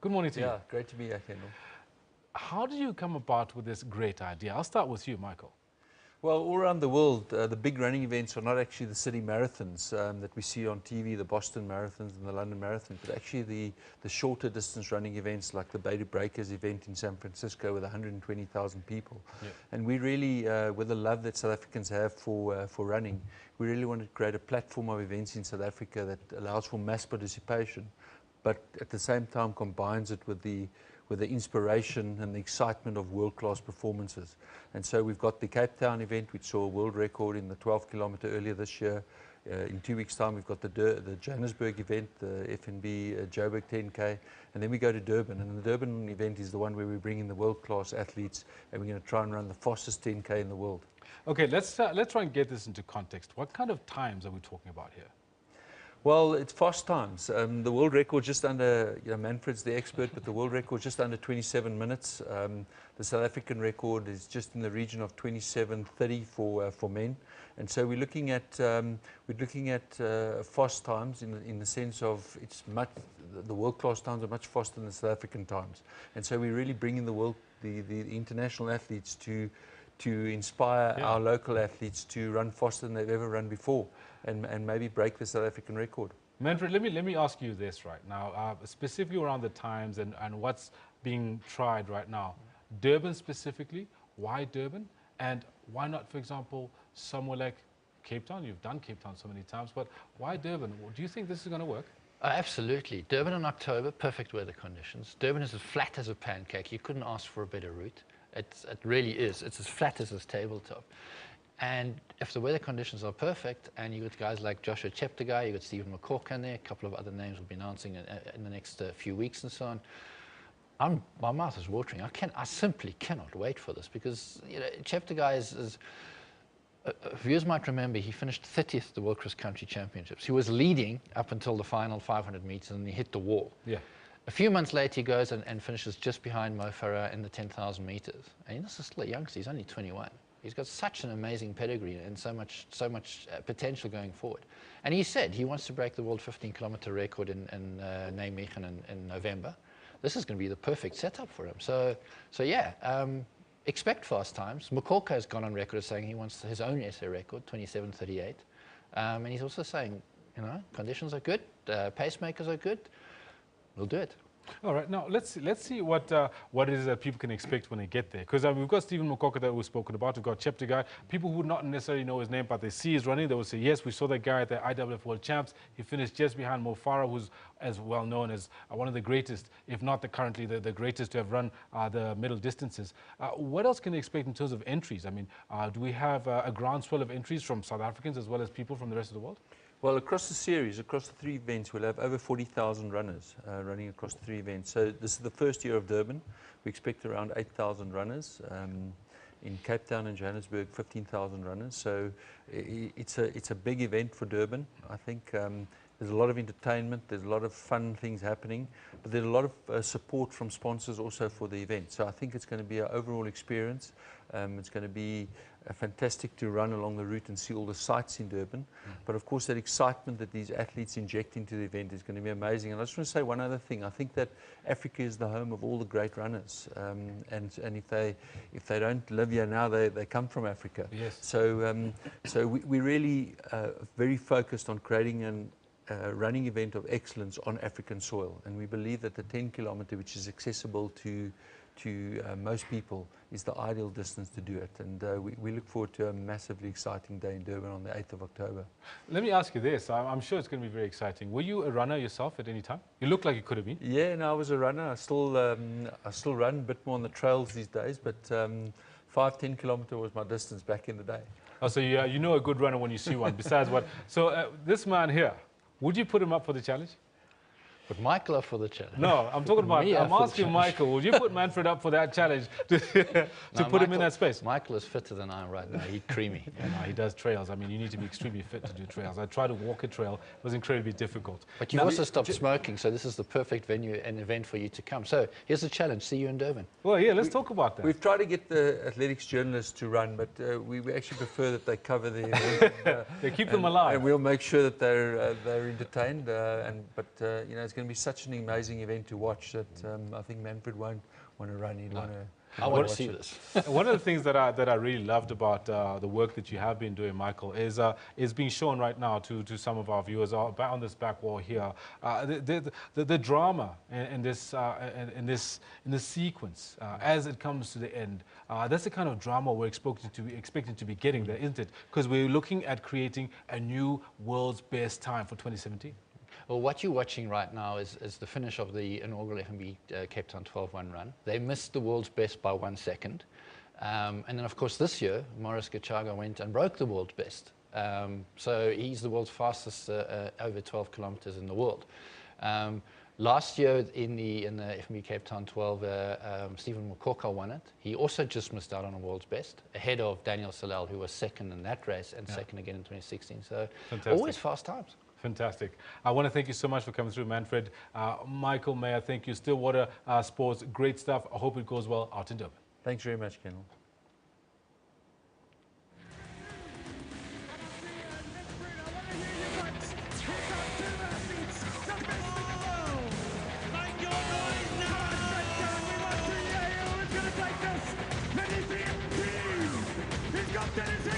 Good morning to you. Yeah, great to be here, Kendal. How did you come about with this great idea? I'll start with you, Michael. Well, all around the world, the big running events are not actually the city marathons that we see on TV, the Boston marathons and the London marathons, but actually the shorter distance running events like the Bay to Breakers event in San Francisco with 120,000 people. Yep. And we really, with the love that South Africans have for running, we really wanted to create a platform of events in South Africa that allows for mass participation, but at the same time combines it with the inspiration and the excitement of world-class performances. And so we've got the Cape Town event, which saw a world record in the 12km earlier this year. In 2 weeks' time, we've got the Johannesburg event, the FNB Joburg 10K, and then we go to Durban. And the Durban event is the one where we bring in the world-class athletes, and we're going to try and run the fastest 10K in the world. Okay, let's try and get this into context. What kind of times are we talking about here? Well, it's fast times. The world record just under, Manfred's the expert, but the world record just under 27 minutes. The South African record is just in the region of 27:30 for men. And so we're looking at fast times in the sense of the world class times are much faster than the South African times. And so we're really bringing the international athletes to inspire our local athletes to run faster than they've ever run before, and maybe break the South African record. Manfred, let me ask you this right now, specifically around the times and what's being tried right now. Durban specifically, why Durban? And why not, for example, somewhere like Cape Town? You've done Cape Town so many times, but why Durban? Do you think this is going to work? Absolutely. Durban in October, perfect weather conditions. Durban is as flat as a pancake. You couldn't ask for a better route. It really is. It's as flat as this tabletop. And if the weather conditions are perfect, and you got guys like Joshua Cheptegei, you got Stephen McCork in there, a couple of other names we'll be announcing in the next few weeks and so on. My mouth is watering. I simply cannot wait for this, because Cheptegei is viewers might remember, he finished 30th at the World Cross Country Championships. He was leading up until the final 500 meters, and he hit the wall. Yeah. A few months later, he goes and finishes just behind Mo Farah in the 10,000 meters. And this is still a youngster. He's only 21. He's got such an amazing pedigree and so much potential going forward. And he said he wants to break the world 15km record in Nijmegen in November. This is going to be the perfect setup for him. So yeah, expect fast times. McCork has gone on record as saying he wants his own SA record, 27:38. And he's also saying, conditions are good, pacemakers are good. We'll do it. All right. Now let's see what it is that people can expect when they get there. Because we've got Stephen McCork that we've spoken about. We've got Cheptegei. People who would not necessarily know his name, but they see his running, they will say, yes, we saw that guy at the IWF World Champs. He finished just behind Mo Farah, who's as well known as one of the greatest, if not currently the greatest to have run the middle distances. What else can they expect in terms of entries? I mean, do we have a groundswell of entries from South Africans as well as people from the rest of the world? Well, across the series, across the 3 events, we'll have over 40,000 runners running across the 3 events. So this is the first year of Durban. We expect around 8,000 runners. In Cape Town and Johannesburg, 15,000 runners. So it's a big event for Durban. I think there's a lot of entertainment, there's a lot of fun things happening, but there's a lot of support from sponsors also for the event. So I think it's going to be an overall experience. It's going to be fantastic to run along the route and see all the sights in Durban. But of course, that excitement that these athletes inject into the event is going to be amazing. And I just want to say one other thing. I think that Africa is the home of all the great runners. And if they don't live here now, they come from Africa. Yes. So we're really very focused on creating a running event of excellence on African soil. And we believe that the 10km, which is accessible to most people, is the ideal distance to do it. And we look forward to a massively exciting day in Durban on the 8th of October. Let me ask you this. I'm sure it's going to be very exciting. Were you a runner yourself at any time? You look like you could have been. Yeah, no, I was a runner. I still run a bit more on the trails these days, but 10km was my distance back in the day. Oh, so you know a good runner when you see one. Besides what? So this man here, would you put him up for the challenge? Put Michael up for the challenge. No, I'm talking about, I'm asking Michael, would you put Manfred up for that challenge to put him in that space? Michael is fitter than I am right now. He's creamy. Yeah, no, he does trails. I mean, you need to be extremely fit to do trails. I tried to walk a trail. It was incredibly difficult. But you also stopped smoking, so this is the perfect venue and event for you to come. So here's the challenge. See you in Durban. Well, yeah, let's talk about that. We've tried to get the athletics journalists to run, but we actually prefer that they cover the event. They keep them alive. And we'll make sure that they're entertained. But you know, it's going going to be such an amazing event to watch that I think Manfred won't want to run. He'd want to. I want to see this. One of the things that I really loved about the work that you have been doing, Michael, is being shown right now to some of our viewers on this back wall here. The drama in this sequence as it comes to the end. That's the kind of drama we're expecting to be getting there, isn't it? Because we're looking at creating a new world's best time for 2017. Well, what you're watching right now is the finish of the inaugural FNB Cape Town 12-1 run. They missed the world's best by 1 second. And then, of course, this year, Morris Gachaga went and broke the world's best. So he's the world's fastest over 12 kilometers in the world. Last year in the FNB Cape Town 12, Stephen Mokoka won it. He also just missed out on a world's best, ahead of Daniel Salel, who was second in that race and second again in 2016. So Fantastic. Always fast times. Fantastic. I want to thank you so much for coming through, Manfred. Michael, Meyer, thank you. Stillwater Sports, great stuff. I hope it goes well out in Durban. Thanks very much, Kendal. He's got Dennis